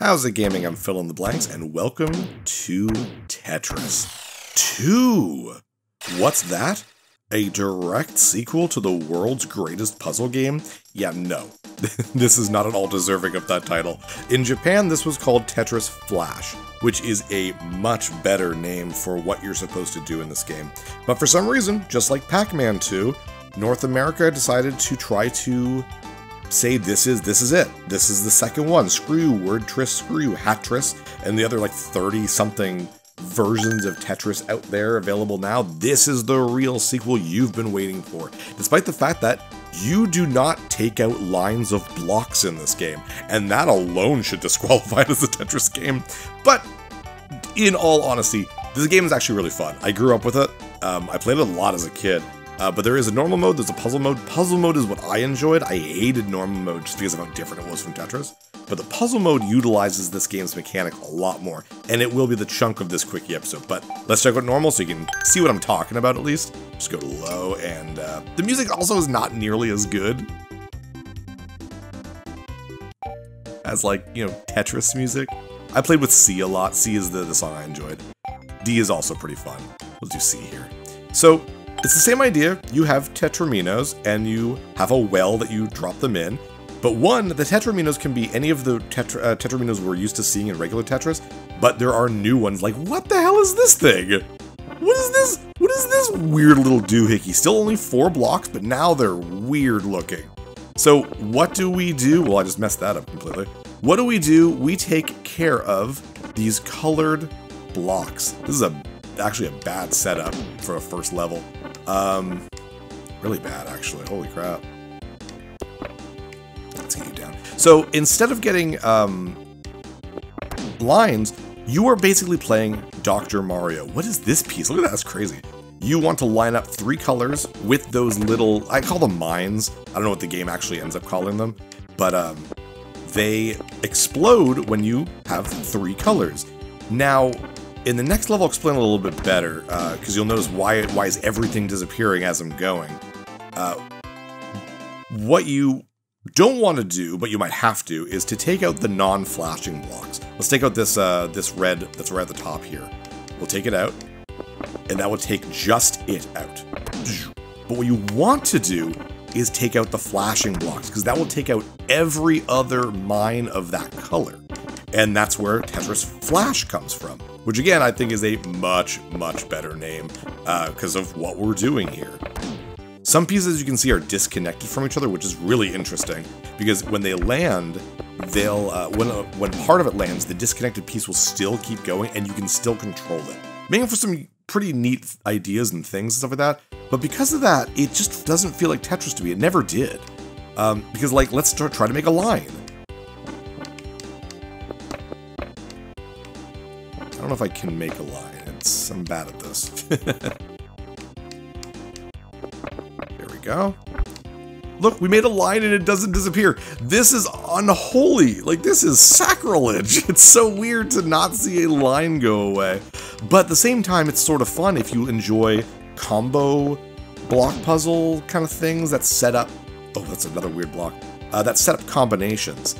How's it gaming? I'm Fill in the Blanks, and welcome to Tetris 2. What's that? A direct sequel to the world's greatest puzzle game? Yeah, no. This is not at all deserving of that title. In Japan, this was called Tetris Flash, which is a much better name for what you're supposed to do in this game. But for some reason, just like Pac-Man 2, North America decided to try to say this is it. This is the second one. Screw you, Wordtris, screw you, Hatris, and the other like 30-something versions of Tetris out there available now. This is the real sequel you've been waiting for, despite the fact that you do not take out lines of blocks in this game, and that alone should disqualify it as a Tetris game. But in all honesty, this game is actually really fun. I grew up with it. I played it a lot as a kid. But there is a normal mode, there's a puzzle mode. Puzzle mode is what I enjoyed. I hated normal mode just because of how different it was from Tetris. But the puzzle mode utilizes this game's mechanic a lot more, and it will be the chunk of this quickie episode. But let's check out normal so you can see what I'm talking about at least. Just go to low, and the music also is not nearly as good as, like, you know, Tetris music. I played with C a lot. C is the song I enjoyed. D is also pretty fun. Let's do C here. So it's the same idea. You have tetraminos, and you have a well that you drop them in. But the tetraminos can be any of the tetraminos we're used to seeing in regular Tetris, but there are new ones like, what the hell is this thing? What is this? What is this weird little doohickey? Still only 4 blocks, but now they're weird looking. So what do we do? Well, I just messed that up completely. What do? We take care of these colored blocks. This is actually a bad setup for a first level. Really bad, actually. Holy crap. Let's get you down. So instead of getting lines, you are basically playing Dr. Mario. What is this piece? Look at that, that's crazy. You want to line up 3 colors with those little, I call them mines. I don't know what the game actually ends up calling them, but they explode when you have 3 colors. Now, in the next level, I'll explain a little bit better, because you'll notice why is everything disappearing as I'm going. What you don't want to do, but you might have to, is to take out the non-flashing blocks. Let's take out this red that's right at the top here. We'll take it out, and that will take just it out. But what you want to do is take out the flashing blocks, because that will take out every other mine of that color. And that's where Tetris Flash comes from, which again I think is a much, much better name because of what we're doing here. Some pieces you can see are disconnected from each other, which is really interesting, because when they land, they'll when part of it lands, the disconnected piece will still keep going, and you can still control it, making for some pretty neat ideas and things and stuff like that. But because of that, it just doesn't feel like Tetris to me. It never did, because like let's try to make a line. I don't know if I can make a line. I'm bad at this. There we go. Look, we made a line and it doesn't disappear. This is unholy. Like, this is sacrilege. It's so weird to not see a line go away. But at the same time, it's sort of fun if you enjoy combo block puzzle kind of things that set up... Oh, that's another weird block. That set up combinations.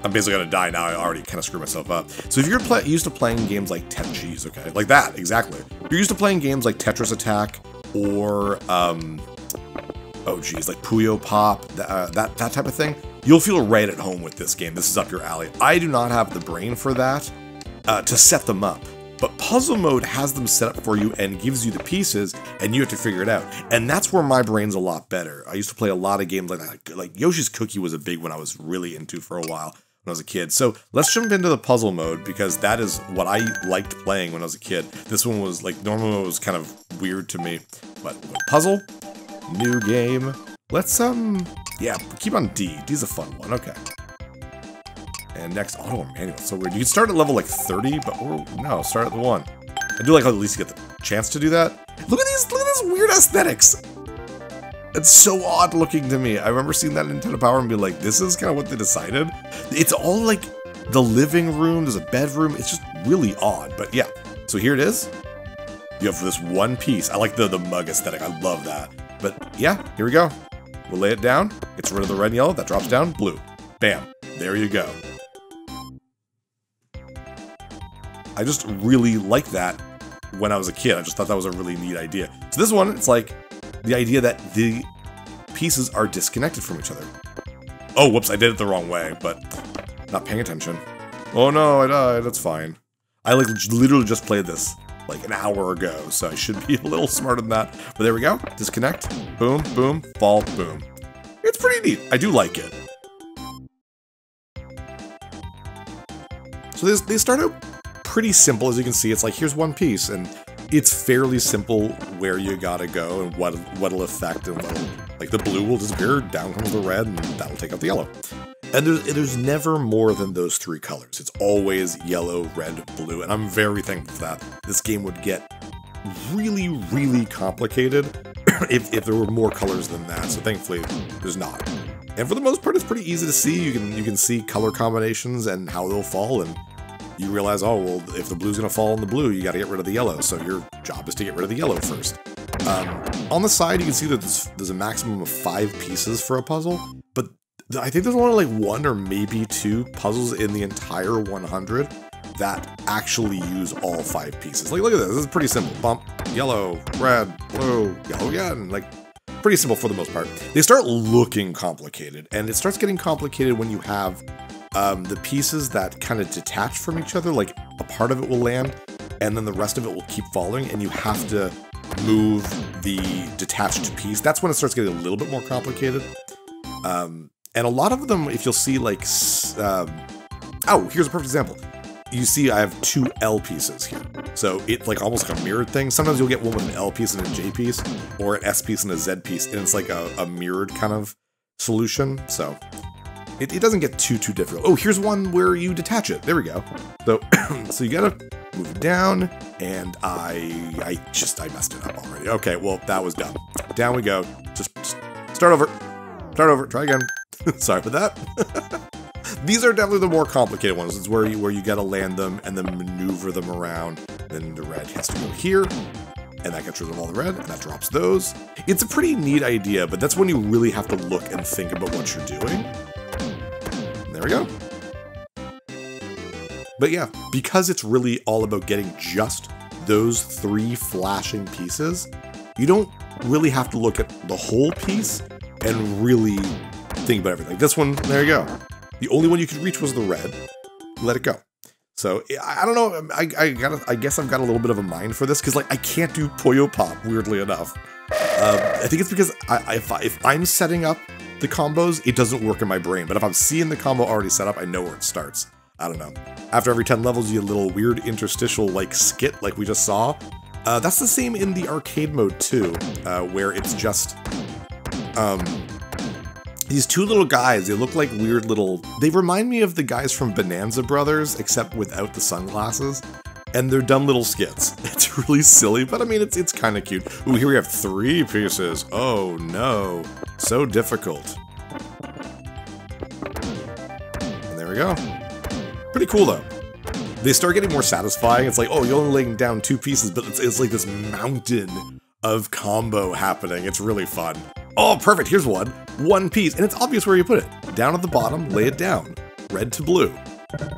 I'm basically gonna die now. I already kind of screwed myself up. So if you're used to playing games like Tetris, okay, like that, exactly. If you're used to playing games like Tetris Attack or, oh geez, like Puyo Pop, that type of thing, you'll feel right at home with this game. This is up your alley. I do not have the brain for that, to set them up. But puzzle mode has them set up for you and gives you the pieces, and you have to figure it out. And that's where my brain's a lot better. I used to play a lot of games like that. Like Yoshi's Cookie was a big one I was really into for a while when I was a kid. So let's jump into the puzzle mode, because that is what I liked playing when I was a kid. This one was like, normal mode was kind of weird to me. But puzzle, new game. Let's, yeah, keep on D. D's a fun one, okay. And next, auto or manual. So weird. You can start at level like 30, but no, start at the 1. I do like how at least you get the chance to do that. Look at this weird aesthetics. It's so odd looking to me. I remember seeing that in Nintendo Power and being like, this is kind of what they decided. It's all like the living room, there's a bedroom. It's just really odd, but yeah. So here it is. You have this one piece. I like the mug aesthetic. I love that. But yeah, here we go. We'll lay it down. It's rid of the red and yellow. That drops down. Blue. Bam. There you go. I just really liked that when I was a kid. I just thought that was a really neat idea. So this one, it's like the idea that the pieces are disconnected from each other. Oh, whoops, I did it the wrong way, but not paying attention. Oh no, I died, that's fine. I like literally just played this like an hour ago, so I should be a little smarter than that. But there we go, disconnect, boom, boom, fall, boom. It's pretty neat, I do like it. So they start out pretty simple, as you can see. It's like, here's one piece, and it's fairly simple where you gotta go and what'll affect, and what'll, like the blue will disappear, down comes the red, and that'll take out the yellow. And there's never more than those three colors. It's always yellow, red, blue, and I'm very thankful for that. This game would get really, really complicated if there were more colors than that, so thankfully there's not. And for the most part, it's pretty easy to see. You can see color combinations and how they'll fall, and you realize, oh, well, if the blue's gonna fall in the blue, you gotta get rid of the yellow, so your job is to get rid of the yellow first. On the side, you can see that there's a maximum of 5 pieces for a puzzle, but I think there's only like 1 or maybe 2 puzzles in the entire 100 that actually use all 5 pieces. Like, look at this. This is pretty simple. Bump, yellow, red, blue, yellow again. Like, pretty simple for the most part. They start looking complicated, and it starts getting complicated when you have the pieces that kind of detach from each other. Like, a part of it will land, and then the rest of it will keep falling, and you have to move the detached piece. That's when it starts getting a little bit more complicated. And a lot of them, if you'll see, like, oh, here's a perfect example. You see I have 2 L pieces here. So it's like almost like a mirrored thing. Sometimes you'll get one with an L piece and a J piece, or an S piece and a Z piece, and it's like a mirrored kind of solution. So it doesn't get too difficult. Oh, here's one where you detach it. There we go. So, so you gotta move it down, and I messed it up already. Okay, well, that was dumb. Down we go. Just start over. Start over. Try again. Sorry for that. These are definitely the more complicated ones. It's where you gotta land them and then maneuver them around. Then the red has to go here, and that gets rid of all the red, and that drops those. It's a pretty neat idea, but that's when you really have to look and think about what you're doing. And there we go. But yeah, because it's really all about getting just those 3 flashing pieces, you don't really have to look at the whole piece and really think about everything. This one, there you go. The only one you could reach was the red. Let it go. So I don't know. I guess I've got a little bit of a mind for this, because like I can't do Puyo Pop, weirdly enough. I think it's because if I'm setting up the combos, it doesn't work in my brain. But if I'm seeing the combo already set up, I know where it starts. I don't know. After every 10 levels, you get a little weird interstitial like skit, like we just saw. That's the same in the arcade mode too, where it's just these 2 little guys. They look like weird little... They remind me of the guys from Bonanza Brothers, except without the sunglasses. And they're dumb little skits. It's really silly, but I mean, it's kind of cute. Ooh, here we have 3 pieces. Oh no. So difficult. And there we go. Pretty cool though. They start getting more satisfying. It's like, oh, you're only laying down 2 pieces, but it's like this mountain of combo happening. It's really fun. Oh, perfect. Here's one. 1 piece. And it's obvious where you put it. Down at the bottom, lay it down. Red to blue.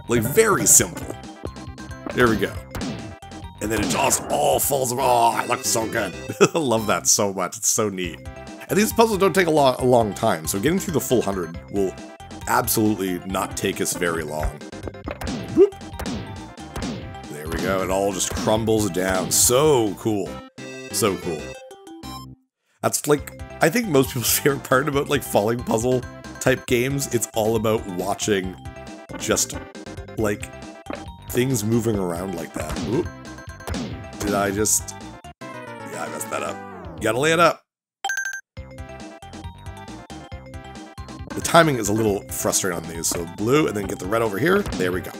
Like, very simple. There we go. And then it just all falls apart. Oh, it looks so good. I love that so much. It's so neat. And these puzzles don't take a long time, so getting through the full 100 will absolutely not take us very long. Whoop. There we go. It all just crumbles down. So cool. So cool. That's like, I think most people's favorite part about like falling puzzle type games, it's all about watching just like things moving around like that. Oop. Did I just... Yeah, I messed that up. You gotta lay it up. The timing is a little frustrating on these. So blue, and then get the red over here. There we go.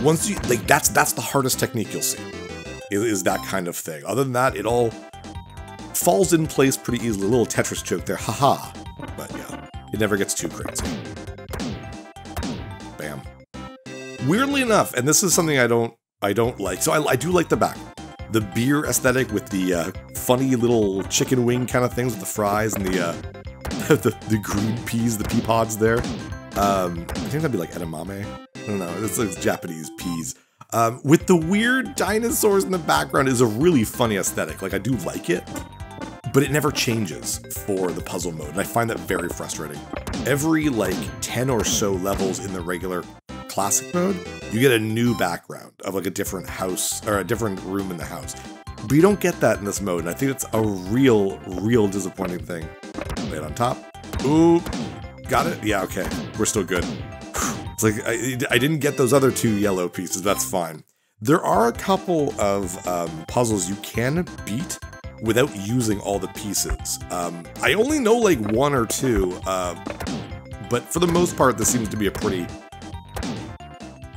Once you... Like, that's the hardest technique you'll see. Is that kind of thing. Other than that, it all falls in place pretty easily. A little Tetris joke there, haha. But yeah, it never gets too crazy. Bam. Weirdly enough, and this is something I don't like. So I do like the back, the beer aesthetic with the funny little chicken wing kind of things with the fries and the green peas, the pea pods there. I think that'd be like edamame. I don't know, it's like Japanese peas. With the weird dinosaurs in the background is a really funny aesthetic. Like, I do like it, but it never changes for the puzzle mode, and I find that very frustrating. Every, like, 10 or so levels in the regular classic mode, you get a new background of, like, a different house, or a different room in the house. But you don't get that in this mode, and I think it's a real disappointing thing. Lay it on top. Ooh, got it? Yeah, okay, we're still good. It's like, I didn't get those other 2 yellow pieces, that's fine. There are a couple of puzzles you can beat without using all the pieces. I only know like 1 or 2, but for the most part, this seems to be a pretty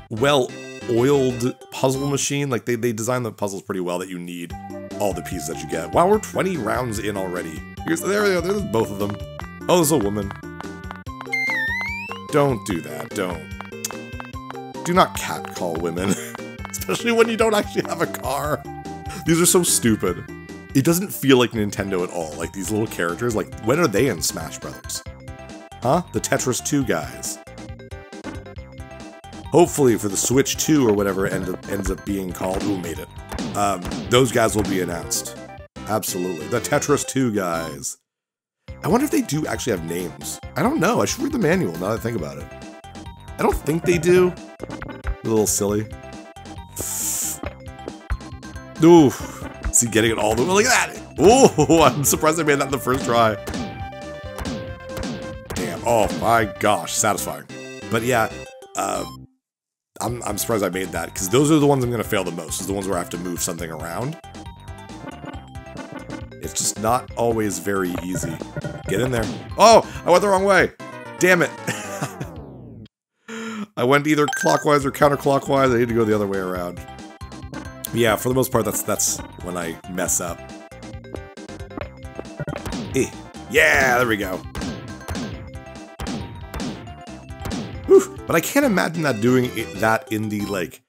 well-oiled puzzle machine. Like, they design the puzzles pretty well that you need all the pieces that you get. Wow, we're 20 rounds in already. There we go, there's both of them. Oh, there's a woman. Don't do that, don't. Do not catcall women, especially when you don't actually have a car. These are so stupid. It doesn't feel like Nintendo at all, like these little characters, like when are they in Smash Brothers? Huh? The Tetris 2 guys. Hopefully for the Switch 2 or whatever it ends up being called, ooh, made it. Those guys will be announced. Absolutely. The Tetris 2 guys. I wonder if they do actually have names. I don't know. I should read the manual now that I think about it. I don't think they do. A little silly. Ooh. See, getting it all the way. Look at that. Ooh, I'm surprised I made that in the first try. Damn. Oh my gosh. Satisfying. But yeah, I'm surprised I made that, because those are the ones I'm going to fail the most. Is the ones where I have to move something around. It's just not always very easy. Get in there. Oh, I went the wrong way. Damn it. I went either clockwise or counterclockwise. I need to go the other way around. Yeah, for the most part, that's when I mess up. Yeah, there we go. Whew. But I can't imagine that doing that in the, like,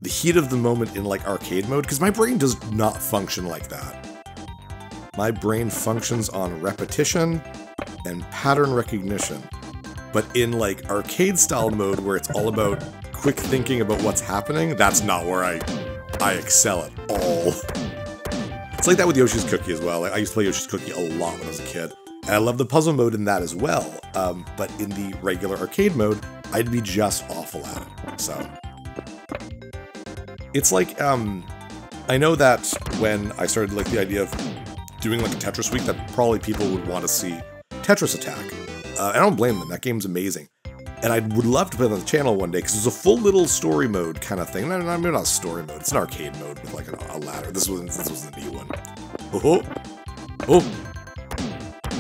the heat of the moment in, like, arcade mode, because my brain does not function like that. My brain functions on repetition and pattern recognition. But in, like, arcade-style mode, where it's all about quick thinking about what's happening, that's not where I excel at all. It's like that with Yoshi's Cookie as well. I used to play Yoshi's Cookie a lot when I was a kid. And I love the puzzle mode in that as well. But in the regular arcade mode, I'd be just awful at it. So it's like, I know that when I started, like, the idea of doing, like, a Tetris week, that probably people would want to see Tetris Attack. I don't blame them. That game's amazing. And I would love to put it on the channel one day, because it's a full little story mode kind of thing. No, maybe not story mode. It's an arcade mode with, like, a ladder. This was the neat one. Oh, oh,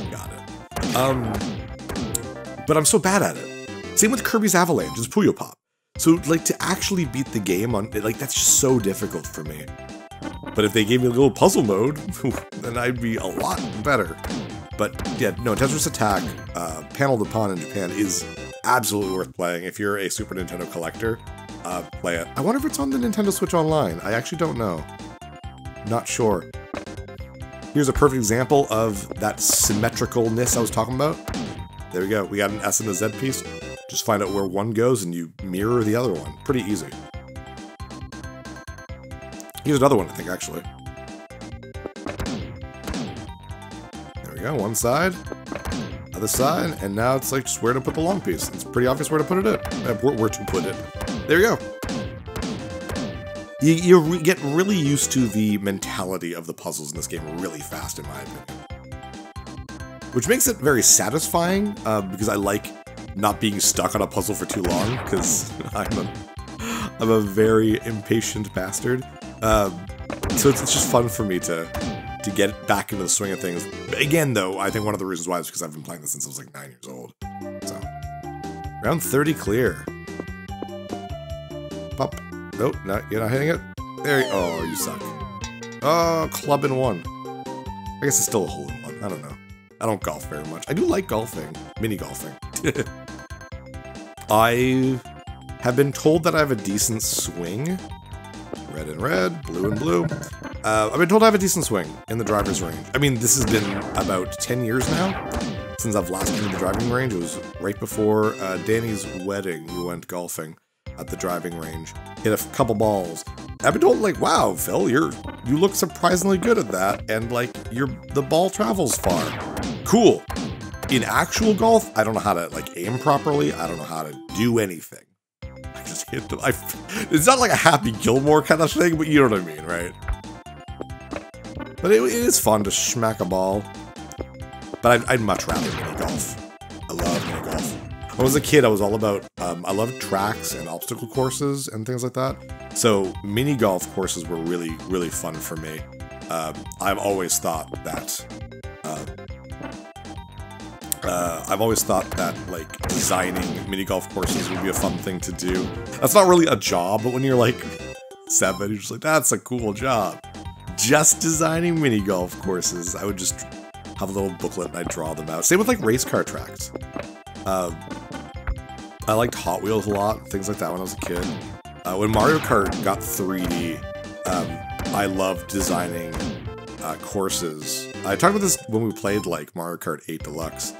got it. But I'm so bad at it. Same with Kirby's Avalanche. It's Puyo Pop. So, like, to actually beat the game on, like, that's just so difficult for me. But if they gave me a little puzzle mode, then I'd be a lot better. But yeah, no, Tetris Attack, Panel de Pon in Japan is absolutely worth playing. If you're a Super Nintendo collector, play it. I wonder if it's on the Nintendo Switch Online. I actually don't know. Not sure. Here's a perfect example of that symmetricalness I was talking about. There we go. We got an S and a Z piece. Just find out where one goes and you mirror the other one. Pretty easy. Here's another one, I think, actually. There we go. One side. Other side, and now it's like just where to put the long piece. It's pretty obvious where to put it in. Where to put it. There you go. You get really used to the mentality of the puzzles in this game really fast, in my opinion. Which makes it very satisfying, because I like not being stuck on a puzzle for too long, because I'm a very impatient bastard. So it's just fun for me to get back into the swing of things. Again, though, I think one of the reasons why is because I've been playing this since I was like 9 years old. So, round 30 clear. Pop. Nope, you're not hitting it. There you, oh, you suck. Oh, club in one. I guess it's still a hole in one. I don't know. I don't golf very much. I do like golfing. Mini golfing. I have been told that I have a decent swing. Red and red, blue and blue. I've been told I have a decent swing in the driver's range. I mean, this has been about 10 years now since I've last been in the driving range. It was right before Danny's wedding. We went golfing. at the driving range. Hit a couple balls. I've been told, like, wow, Phil, you look surprisingly good at that, and like the ball travels far. Cool. In actual golf, I don't know how to like aim properly. I don't know how to do anything. I just hit them. It's not like a Happy Gilmore kind of thing, but you know what I mean, right? But it is fun to smack a ball. But I'd much rather mini golf. I love mini golf. When I was a kid, I was all about, I loved tracks and obstacle courses and things like that. So mini golf courses were really, really fun for me. I've always thought that, like designing mini golf courses would be a fun thing to do. That's not really a job, but when you're like 7, you're just like, that's a cool job. Just designing mini golf courses. I would just have a little booklet and I'd draw them out. Same with like race car tracks. I liked Hot Wheels a lot, things like that when I was a kid. When Mario Kart got 3D, I loved designing courses. I talked about this when we played like Mario Kart 8 Deluxe,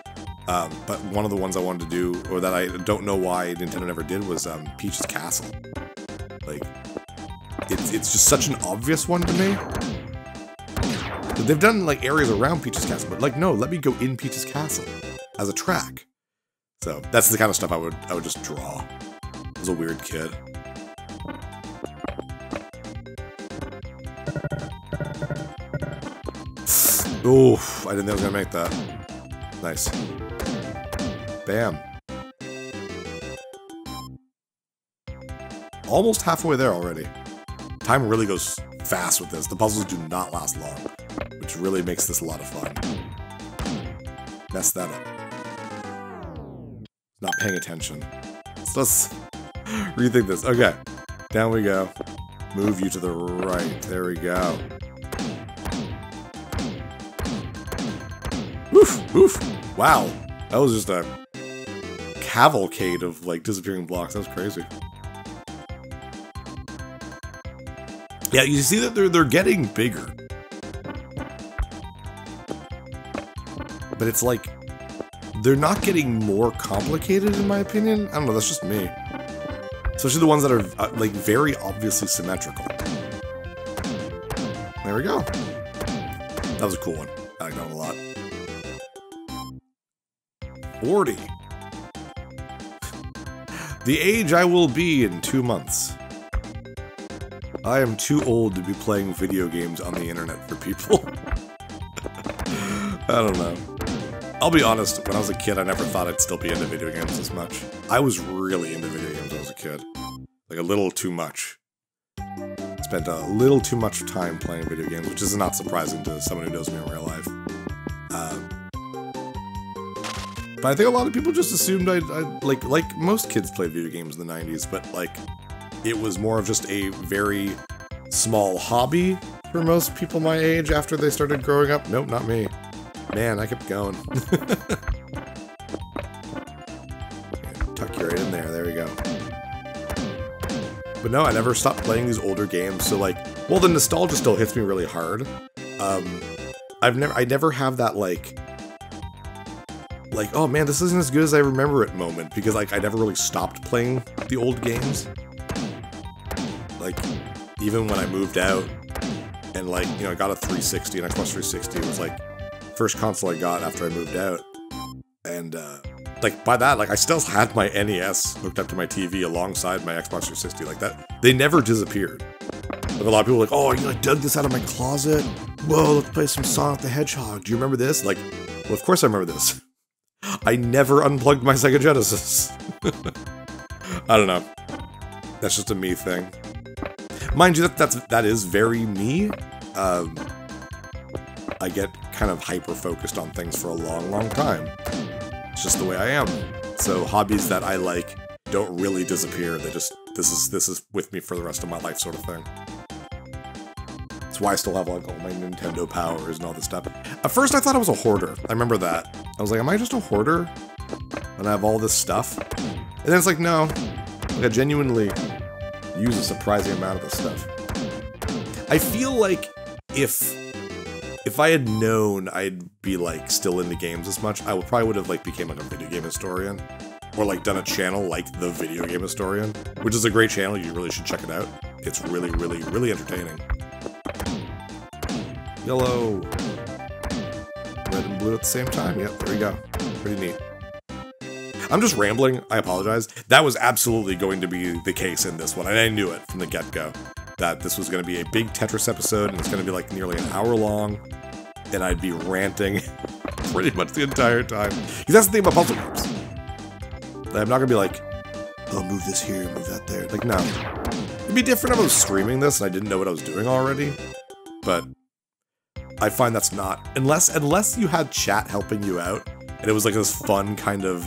but one of the ones I wanted to do, or that I don't know why Nintendo never did, was Peach's Castle. Like, it's just such an obvious one to me. They've done like areas around Peach's Castle, but like, no, let me go in Peach's Castle as a track. So that's the kind of stuff I would just draw. I was a weird kid. Oof, I didn't think I was gonna make that. Nice. Bam. Almost halfway there already. Time really goes fast with this. The puzzles do not last long, which really makes this a lot of fun. Mess that up. Not paying attention. So let's rethink this. Okay. Down we go. Move you to the right. There we go. Oof, oof. Wow. That was just a cavalcade of like disappearing blocks. That was crazy. Yeah, you see that they're getting bigger. But it's like they're not getting more complicated in my opinion. I don't know, that's just me. Especially the ones that are like very obviously symmetrical. There we go. That was a cool one. I like that one a lot. 40. The age I will be in 2 months. I am too old to be playing video games on the internet for people. I don't know. I'll be honest, when I was a kid, I never thought I'd still be into video games this much. I was really into video games when I was a kid. Like, a little too much. Spent a little too much time playing video games, which is not surprising to someone who knows me in real life. But I think a lot of people just assumed I'd like most kids played video games in the 90s, but, like, it was more of just a very small hobby for most people my age after they started growing up. Nope, not me. Man, I kept going. Tuck you right in there. There we go. But no, I never stopped playing these older games. So like, well, the nostalgia still hits me really hard. I never have that like, oh man, this isn't as good as I remember it moment, because like I never really stopped playing the old games. Like, even when I moved out and like, you know, I got a 360, an Xbox 360, it was like first console I got after I moved out. And like by that, like I still had my NES hooked up to my TV alongside my Xbox 360, like that. They never disappeared. Like a lot of people are like, oh, you like dug this out of my closet? Whoa, let's play some Sonic the Hedgehog. Do you remember this? Like, well, of course I remember this. I never unplugged my Sega Genesis. I don't know. That's just a me thing. Mind you, that is very me. I get kind of hyper-focused on things for a long, long time. It's just the way I am. So hobbies that I like don't really disappear. They just, this is with me for the rest of my life sort of thing. That's why I still have like all my Nintendo powers and all this stuff. At first I thought I was a hoarder. I remember that. I was like, am I just a hoarder? And I have all this stuff? And then it's like, no. Like, I genuinely use a surprising amount of this stuff. I feel like if I had known I'd be like still into games as much, I probably would have like became like a video game historian. or like done a channel like The Video Game Historian, which is a great channel. You really should check it out. It's really, really, really entertaining. Yellow. Red and blue at the same time. Yep, there we go. Pretty neat. I'm just rambling. I apologize. That was absolutely going to be the case in this one, and I knew it from the get-go, that this was going to be a big Tetris episode, and it's going to be like nearly an hour long, and I'd be ranting pretty much the entire time. Because that's the thing about puzzle games. I'm not going to be like, oh, move this here, move that there. Like, no. It'd be different if I was streaming this and I didn't know what I was doing already, but I find that's not, unless you had chat helping you out, and it was like this fun kind of,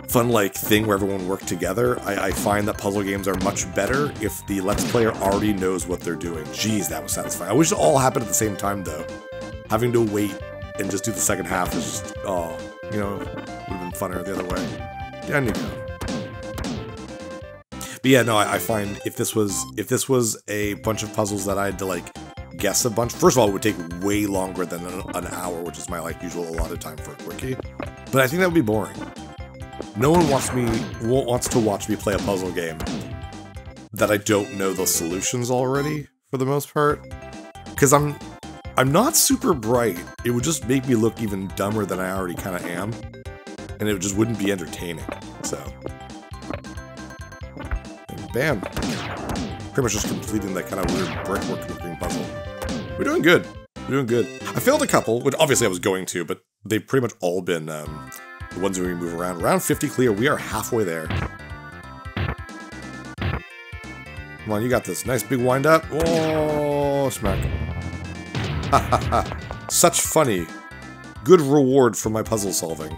fun like thing where everyone worked together. I find that puzzle games are much better if the Let's Player already knows what they're doing. Jeez, that was satisfying. I wish it all happened at the same time though. Having to wait and just do the second half is just, oh, you know, would have been funner the other way. Down you go. But yeah, no, I find if this was a bunch of puzzles that I had to like guess a bunch, first of all, it would take way longer than an hour, which is my like usual allotted time for a quickie. But I think that would be boring. No one wants to watch me play a puzzle game that I don't know the solutions already, for the most part. Because I'm not super bright. It would just make me look even dumber than I already kind of am. And it just wouldn't be entertaining. So. And bam. Pretty much just completing that kind of weird brickwork looking puzzle. We're doing good. We're doing good. I failed a couple, which obviously I was going to, but they've pretty much all been the ones where we move around. Around 50 clear, we are halfway there. Come on, you got this. Nice big wind up. Oh, smack. Ha ha ha. Such funny. Good reward for my puzzle solving.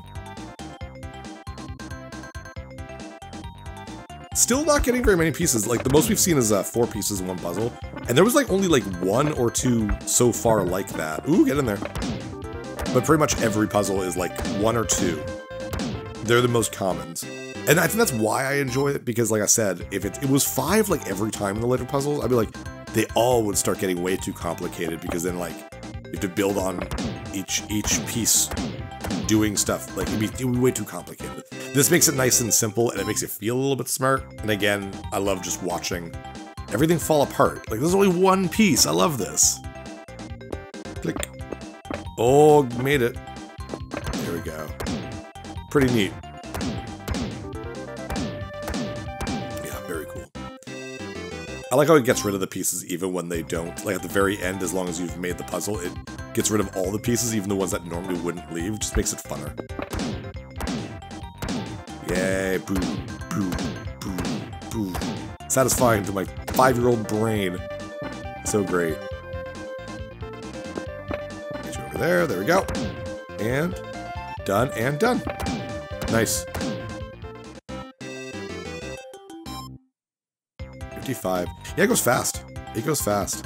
Still not getting very many pieces. Like, the most we've seen is 4 pieces in one puzzle. And there was, like, only, like, 1 or 2 so far like that. Ooh, get in there. But pretty much every puzzle is, like, 1 or 2. They're the most commons. And I think that's why I enjoy it, because, like I said, if it was 5, like, every time in the later puzzles, I'd be like, they all would start getting way too complicated, because then, like, you have to build on each piece doing stuff. Like, it'd be way too complicated. This makes it nice and simple, and it makes it feel a little bit smart. And again, I love just watching everything fall apart. Like, there's only 1 piece. I love this. Click. Oh, made it. There we go. Pretty neat. Yeah, very cool. I like how it gets rid of the pieces even when they don't. Like, at the very end, as long as you've made the puzzle, it gets rid of all the pieces, even the ones that normally wouldn't leave. Just makes it funner. Yay, boo, boo, boo, boo. Satisfying to my 5-year-old brain. So great. Get you over there, there we go. And done and done. Nice. 55. Yeah, it goes fast. It goes fast.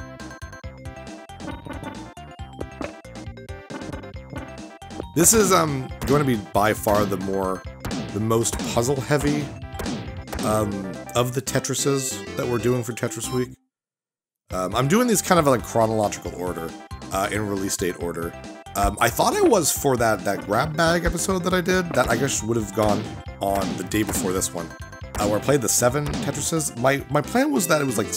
This is going to be by far the most puzzle heavy of the Tetrises that we're doing for Tetris Week. I'm doing these kind of like chronological order, in release date order. I thought I was for that grab bag episode that I did, that I guess would have gone on the day before this one, where I played the 7 Tetrises. My plan was that it was like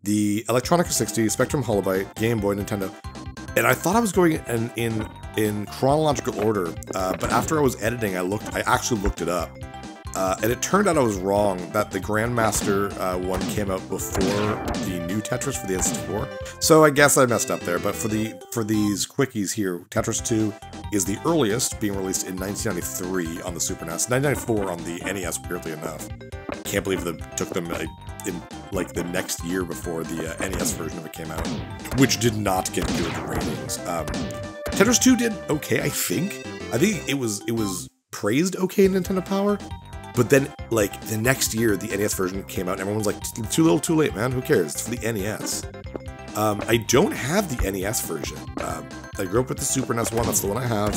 the Electronica 60, Spectrum Holobyte, Game Boy, Nintendo, and I thought I was going in chronological order, but after I was editing, I actually looked it up, and it turned out I was wrong, that the Grandmaster one came out before the new Tetris for the N64. So I guess I messed up there, but for these quickies here, Tetris 2 is the earliest, being released in 1993 on the Super NES, 1994 on the NES, weirdly enough. Can't believe it took them in like the next year before the NES version of it came out, which did not get good ratings. Tetris 2 did okay, I think. I think it was praised okay in Nintendo Power, but then like the next year the NES version came out and everyone was like, too little too late, man, who cares? It's for the NES. I don't have the NES version. I grew up with the Super NES one, that's the one I have.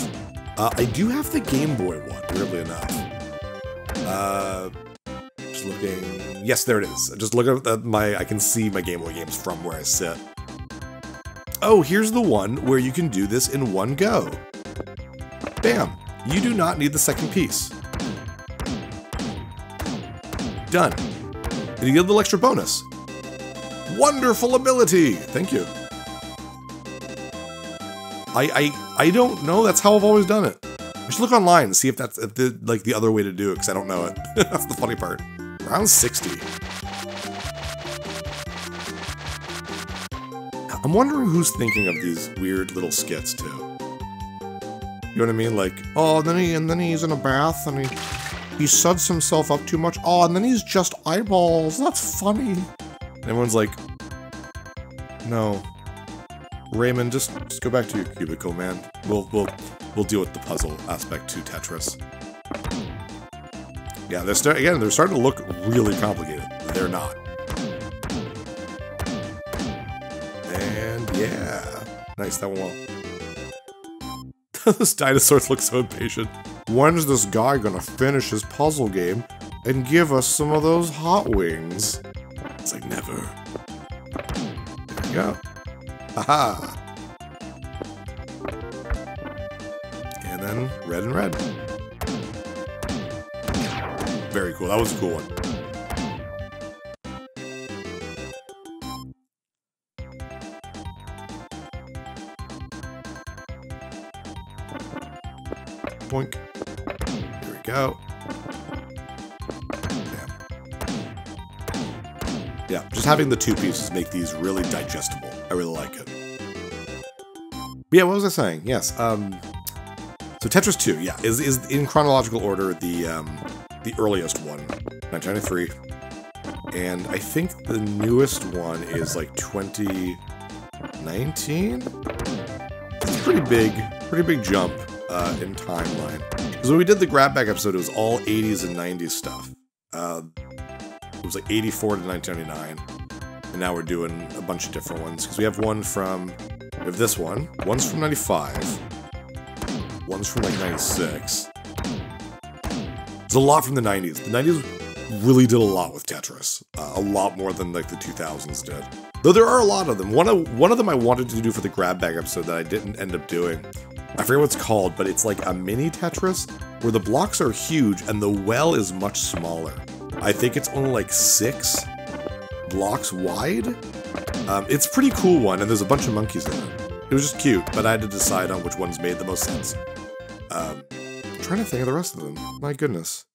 I do have the Game Boy one, weirdly enough. Just looking, yes, there it is. Just look at I can see my Game Boy games from where I sit. Oh, here's the one where you can do this in one go. Bam. You do not need the second piece. Done. And you get a little extra bonus. Wonderful ability! Thank you. I don't know. That's how I've always done it. I should look online and see if that's like the other way to do it, because I don't know it. That's the funny part. Round 60. I'm wondering who's thinking of these weird little skits too. You know what I mean? Like, oh, and then he's in a bath and he suds himself up too much. Oh, and then he's just eyeballs. That's funny. And everyone's like, no, Raymond, just go back to your cubicle, man. We'll deal with the puzzle aspect to Tetris. Yeah, they're starting to look really complicated. They're not. And yeah, nice, that one well. Those dinosaurs look so impatient. When's this guy gonna finish his puzzle game and give us some of those hot wings? It's like, never. There we go. Haha. And then red and red. Very cool. That was a cool one. Boink. Here we go. Damn. Yeah, just having the two pieces make these really digestible. I really like it. But yeah, what was I saying? Yes. So Tetris 2, yeah, is in chronological order the earliest one, 1993, and I think the newest one is like 2019. It's a pretty big jump in timeline. Because when we did the Grab Bag episode, it was all 80s and 90s stuff. It was like 84 to 1999, and now we're doing a bunch of different ones. Because we have one from, we have this one, one's from 95, one's from like 96. There's a lot from the 90s. The 90s really did a lot with Tetris. A lot more than like the 2000s did. Though there are a lot of them. One of them I wanted to do for the Grab Bag episode that I didn't end up doing. I forget what it's called, but it's like a mini Tetris where the blocks are huge and the well is much smaller. I think it's only like 6 blocks wide. It's a pretty cool one, and there's a bunch of monkeys in it. It was just cute, but I had to decide on which ones made the most sense. I'm trying to think of the rest of them. My goodness.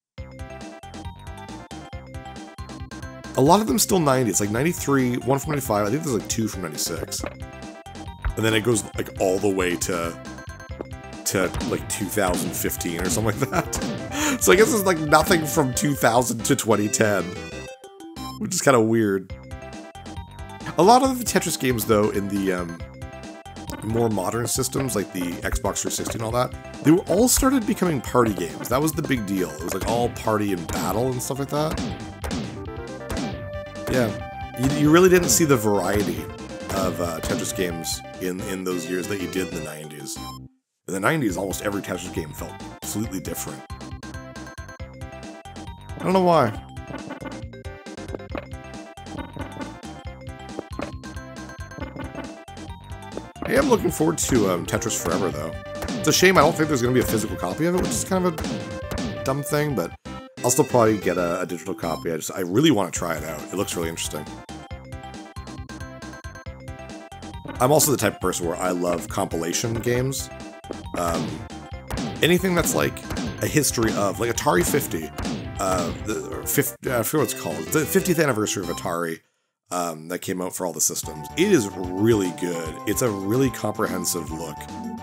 A lot of them still 90. It's like 93, one from 95. I think there's like 2 from 96. And then it goes like all the way to like 2015 or something like that. So I guess it's like nothing from 2000 to 2010. Which is kind of weird. A lot of the Tetris games, though, in the more modern systems, like the Xbox 360 and all that, they were all started becoming party games. That was the big deal. It was like all party and battle and stuff like that. Yeah. You really didn't see the variety of Tetris games in those years that you did in the 90s. In the 90s, almost every Tetris game felt completely different. I don't know why. I am looking forward to Tetris Forever, though. It's a shame I don't think there's going to be a physical copy of it, which is kind of a dumb thing, but I'll still probably get a digital copy. I really want to try it out. It looks really interesting. I'm also the type of person where I love compilation games. Anything that's like a history of, like Atari 50, I forget what it's called, the 50th anniversary of Atari, that came out for all the systems. It is really good. It's a really comprehensive look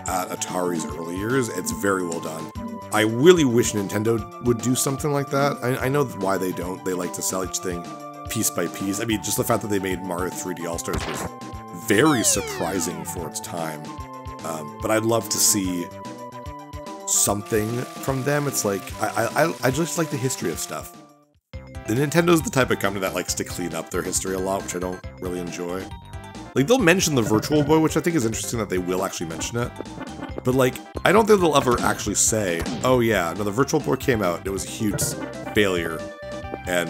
at Atari's early years. It's very well done. I really wish Nintendo would do something like that. I know why they don't. They like to sell each thing piece by piece. I mean, just the fact that they made Mario 3D All-Stars was very surprising for its time. But I'd love to see something from them. It's like, I just like the history of stuff. The Nintendo's the type of company that likes to clean up their history a lot, which I don't really enjoy. Like, they'll mention the Virtual Boy, which I think is interesting that they will actually mention it. But, like, I don't think they'll ever actually say, oh yeah, no, the Virtual Boy came out, it was a huge failure, and,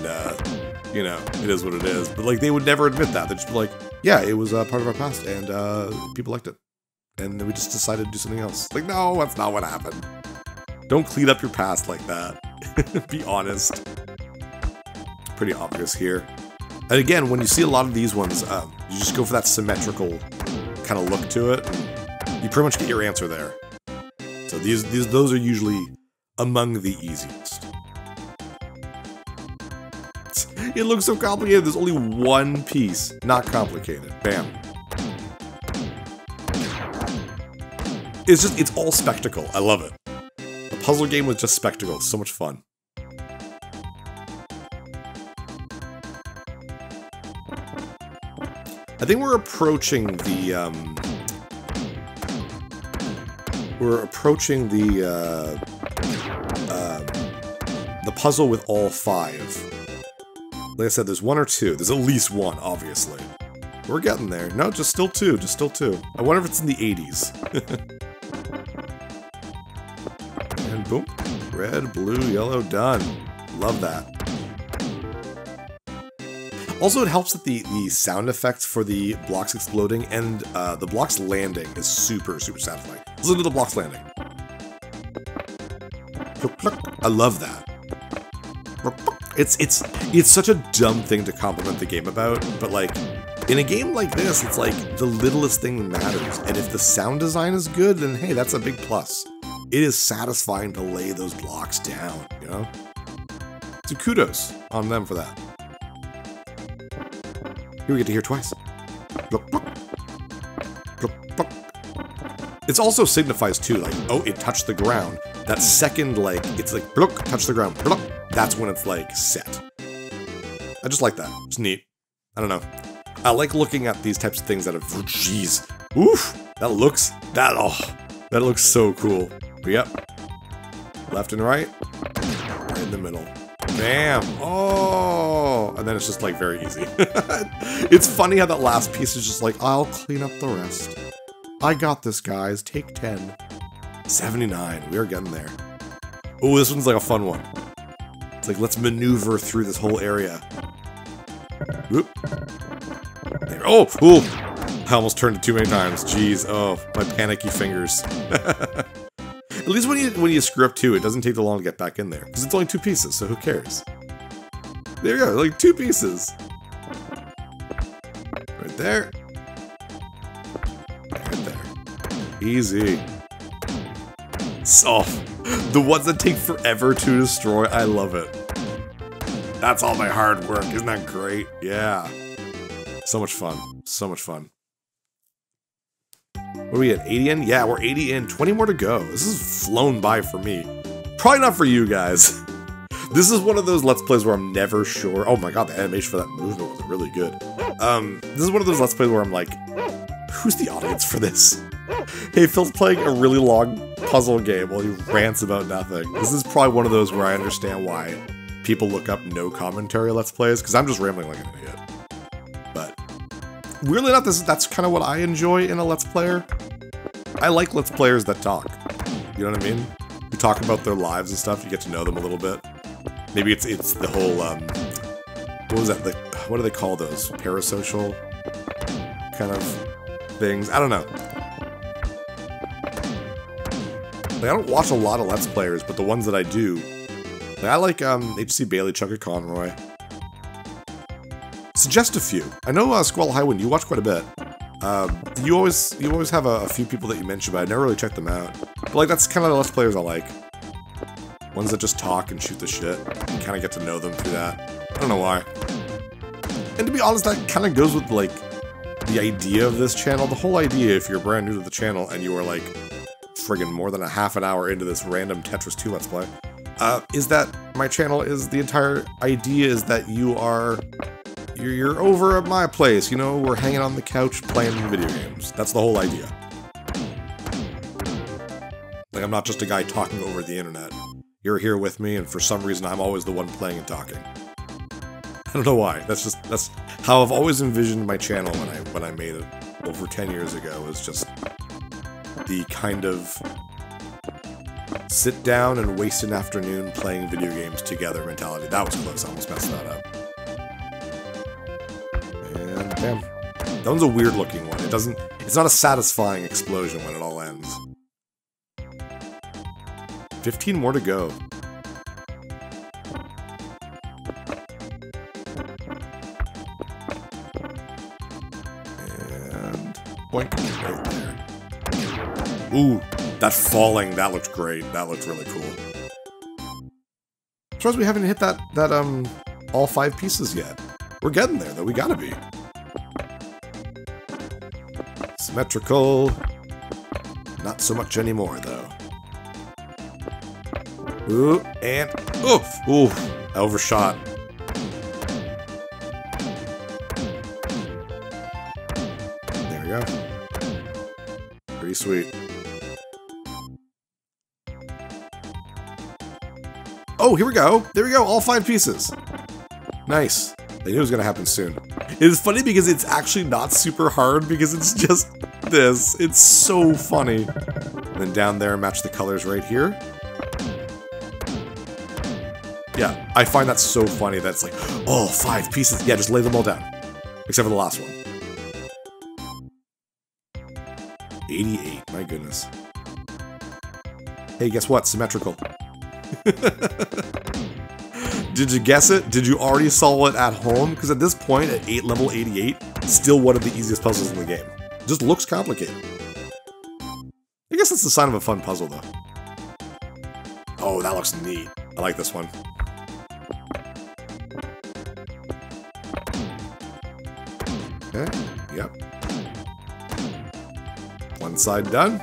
you know, it is what it is. But, like, they would never admit that. They'd just be like, yeah, it was part of our past, and people liked it. And then we just decided to do something else. Like, no, that's not what happened. Don't clean up your past like that. Be honest. Pretty obvious here. And again, when you see a lot of these ones, you just go for that symmetrical kind of look to it. You pretty much get your answer there. So those are usually among the easiest. It looks so complicated. There's only one piece. Not complicated. Bam. It's all spectacle. I love it. The puzzle game was just spectacle. It's so much fun. I think we're approaching the, the puzzle with all 5. Like I said, there's 1 or 2. There's at least 1, obviously. We're getting there. No, just still 2. Just still 2. I wonder if it's in the 80s. And boom. Red, blue, yellow, done. Love that. Also, it helps that the sound effects for the blocks exploding and the blocks landing is super, super satisfying. Listen to the blocks landing. I love that. It's such a dumb thing to compliment the game about, but like, in a game like this, it's like the littlest thing matters, and if the sound design is good, then hey, that's a big plus. It is satisfying to lay those blocks down, you know? So kudos on them for that. Here we get to hear twice. It also signifies too, like, oh, it touched the ground. That second, like, it's like, blook, touch the ground, blook. That's when it's, like, set. I just like that. It's neat. I don't know. I like looking at these types of things that have, jeez. Oof! That looks so cool. But yep. Left and right. Right in the middle. Bam! Oh! And then it's just, like, very easy. It's funny how that last piece is just like, I'll clean up the rest. I got this, guys. Take 10. 79. We are getting there. Oh, this one's like a fun one. It's like, let's maneuver through this whole area. Whoop. There. Oh! Ooh! I almost turned it too many times. Jeez. Oh, my panicky fingers. At least when you screw up 2, it doesn't take too long to get back in there. Because it's only 2 pieces, so who cares? There you go, like 2 pieces. Right there. Right there. Easy. So, the ones that take forever to destroy, I love it. That's all my hard work, isn't that great? Yeah. So much fun. So much fun. What are we at, 80 in? Yeah, we're 80 in, 20 more to go. This has flown by for me. Probably not for you guys. This is one of those Let's Plays where I'm never sure. Oh my god, the animation for that movement was really good. This is one of those Let's Plays where I'm like, who's the audience for this? Hey, Phil's playing a really long puzzle game while he rants about nothing. This is probably one of those where I understand why people look up no commentary Let's Plays, because I'm just rambling like an idiot. But weirdly enough, that's kind of what I enjoy in a Let's Player. I like Let's Players that talk. You know what I mean? You talk about their lives and stuff, you get to know them a little bit. Maybe it's the whole, what was that? What do they call those? Parasocial kind of things? I don't know. Like, I don't watch a lot of Let's Players, but the ones that I do, like, I like HC Bailey, Chucky Conroy. Suggest a few. I know Squall Highwind, you watch quite a bit. You always have a few people that you mention, but I never really checked them out. But like, that's kind of the Let's Players I like. Ones that just talk and shoot the shit. You kind of get to know them through that. I don't know why. And to be honest, that kind of goes with like the idea of this channel. The whole idea, if you're brand new to the channel and you are like friggin' more than a half an hour into this random Tetris 2 Let's Play, is that my channel is the entire idea is that you're over at my place, you know, we're hanging on the couch playing video games. That's the whole idea. Like, I'm not just a guy talking over the internet. You're here with me, and for some reason I'm always the one playing and talking. I don't know why. That's how I've always envisioned my channel when I made it over 10 years ago, was just the kind of sit down and waste an afternoon playing video games together mentality. That was close. I almost messed that up. And bam. That one's a weird looking one. It's not a satisfying explosion when it all ends. 15 more to go. And boink, right there. Ooh, that falling, that looked great. That looked really cool. I'm surprised we haven't hit that all 5 pieces yet. We're getting there, though. We gotta be. Symmetrical. Not so much anymore, though. Ooh, and oof, oof, overshot. There we go. Pretty sweet. Oh, here we go. There we go. All 5 pieces. Nice. They knew it was going to happen soon. It's funny because it's actually not super hard because it's just this. It's so funny. And then down there, match the colors right here. Yeah, I find that so funny that it's like, oh, 5 pieces. Yeah, just lay them all down. Except for the last one. 88, my goodness. Hey, guess what? Symmetrical. Did you guess it? Did you already solve it at home? Because at this point, at level 88, still one of the easiest puzzles in the game. Just looks complicated. I guess that's the sign of a fun puzzle, though. Oh, that looks neat. I like this one. Okay, yep. One side done.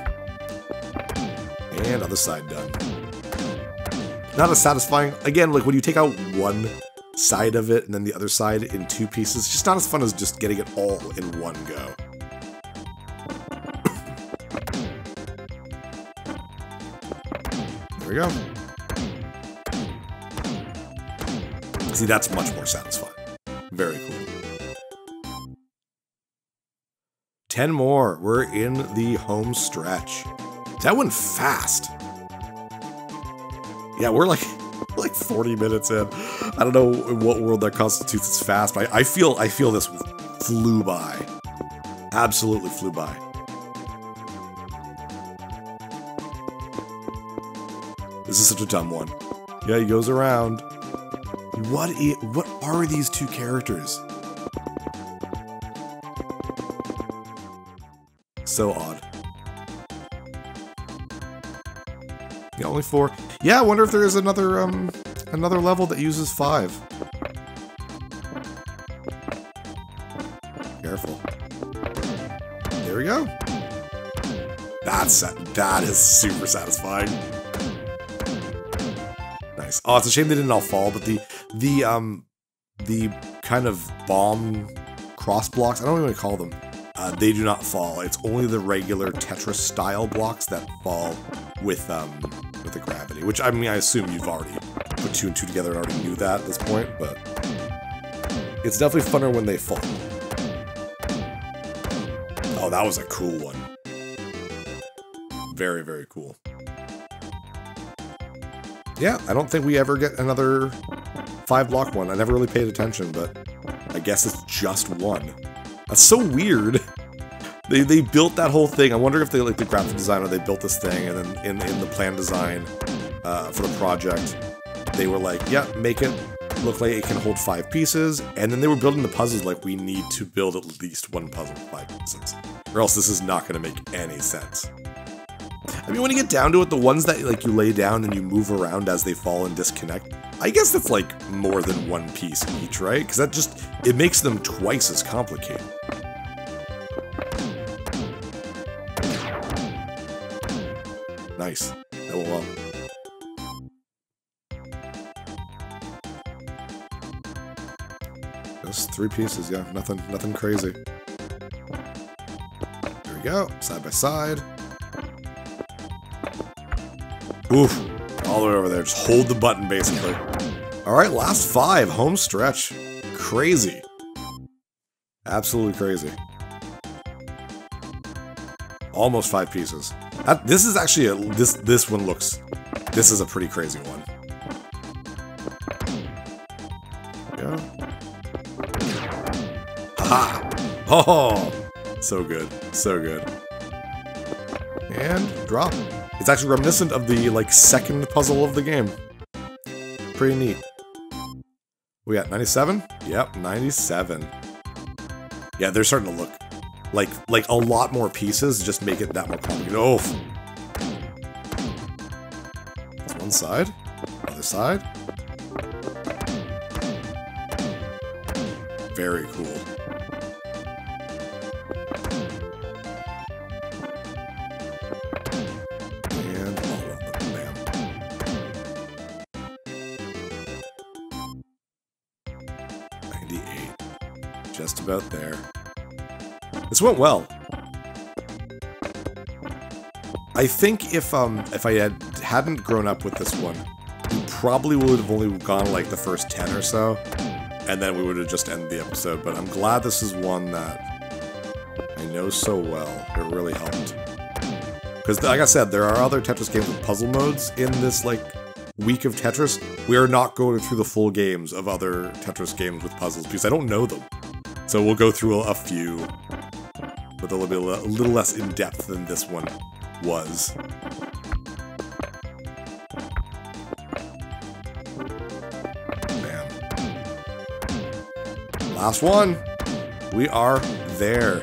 And other side done. Not as satisfying. Again, like when you take out one side of it and then the other side in 2 pieces, it's just not as fun as just getting it all in one go. There we go. See, that's much more satisfying. Very cool. 10 more. We're in the home stretch. That went fast. Yeah, we're like 40 minutes in. I don't know in what world that constitutes as fast, but I feel this flew by. Absolutely flew by. This is such a dumb one. Yeah, he goes around. What are these 2 characters? So odd. Yeah, only 4. Yeah, I wonder if there is another level that uses 5. Careful. There we go. That is super satisfying. Nice. Oh, it's a shame they didn't all fall, but the kind of bomb cross blocks, I don't even want to call them. They do not fall. It's only the regular Tetris style blocks that fall with the gravity, which I mean, I assume you've already put 2 and 2 together and already knew that at this point, but it's definitely funner when they fall. Oh, that was a cool one. Very, very cool. Yeah, I don't think we ever get another 5-block one. I never really paid attention, but I guess it's just 1. That's so weird. They built that whole thing. I wonder if they, like the graphic designer, they built this thing, and then in the plan design for the project, they were like, yeah, make it look like it can hold 5 pieces, and then they were building the puzzles like, we need to build at least one puzzle with 5 pieces, or else this is not going to make any sense. I mean, when you get down to it, the ones that like you lay down and you move around as they fall and disconnect, I guess that's like more than 1 piece each, right? Because that just, it makes them twice as complicated. Nice. That went well. Just 3 pieces, yeah. Nothing crazy. There we go. Side by side. Oof. All the way over there. Just hold the button, basically. Alright, last 5. Home stretch. Crazy. Absolutely crazy. Almost 5 pieces. This is actually this one looks. This is a pretty crazy one. Yeah. Ha! Oh, so good, so good. And drop. It's actually reminiscent of the, like, second puzzle of the game. Pretty neat. We got 97? Yep, 97. Yeah, they're starting to look like a lot more pieces, just make it that more complicated. Oh! That's one side. Other side. Very cool. And all of them. Bam. 98. Just about there. This went well. I think if I hadn't grown up with this one, we probably would have only gone like the first 10 or so, and then we would have just ended the episode. But I'm glad this is one that I know so well. It really helped. Because, like I said, there are other Tetris games with puzzle modes in this like week of Tetris. We are not going through the full games of other Tetris games with puzzles because I don't know them. So we'll go through a few, but they'll be a little less in depth than this one was. Bam. Last one. We are there.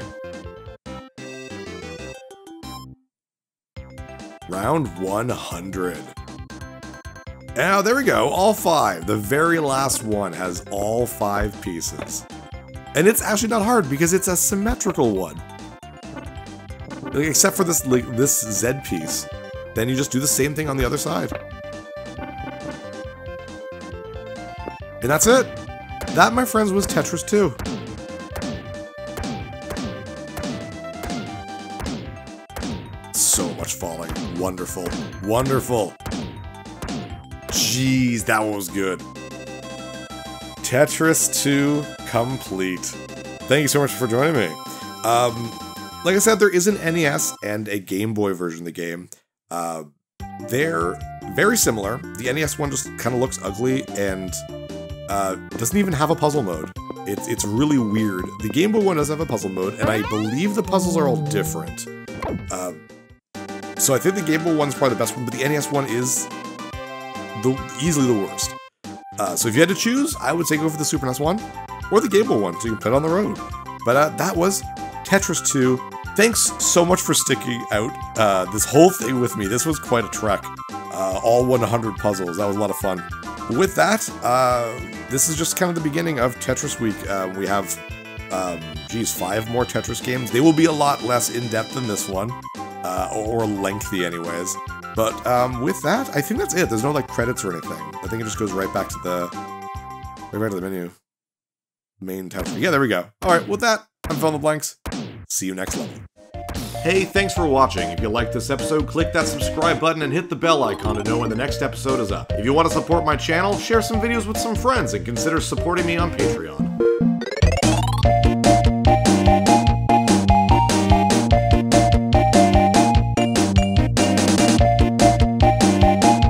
Round 100. Now, there we go. All 5. The very last one has all 5 pieces. And it's actually not hard because it's a symmetrical one. Like, except for this, like, this Z piece. Then you just do the same thing on the other side. And that's it. That, my friends, was Tetris 2. So much falling. Wonderful. Wonderful. Jeez, that one was good. Tetris 2 complete. Thank you so much for joining me. Like I said, there is an NES and a Game Boy version of the game. They're very similar. The NES one just kind of looks ugly and doesn't even have a puzzle mode. It's really weird. The Game Boy one does have a puzzle mode, and I believe the puzzles are all different. So I think the Game Boy one's probably the best one, but the NES one is easily the worst. So if you had to choose, I would say go for the Super NES one or the Game Boy one, so you can put it on the road. But that was Tetris 2. Thanks so much for sticking out this whole thing with me. This was quite a trek. All 100 puzzles. That was a lot of fun. With that, this is just kind of the beginning of Tetris Week. We have, 5 more Tetris games. They will be a lot less in-depth than this one, or lengthy anyways. But with that, I think that's it. There's no like credits or anything. I think it just goes right back to the menu. Main Tetris. Yeah, there we go. All right, with that, I'm Fill in the Blanks. See you next level. Hey, thanks for watching. If you liked this episode, click that subscribe button and hit the bell icon to know when the next episode is up. If you want to support my channel, share some videos with some friends and consider supporting me on Patreon.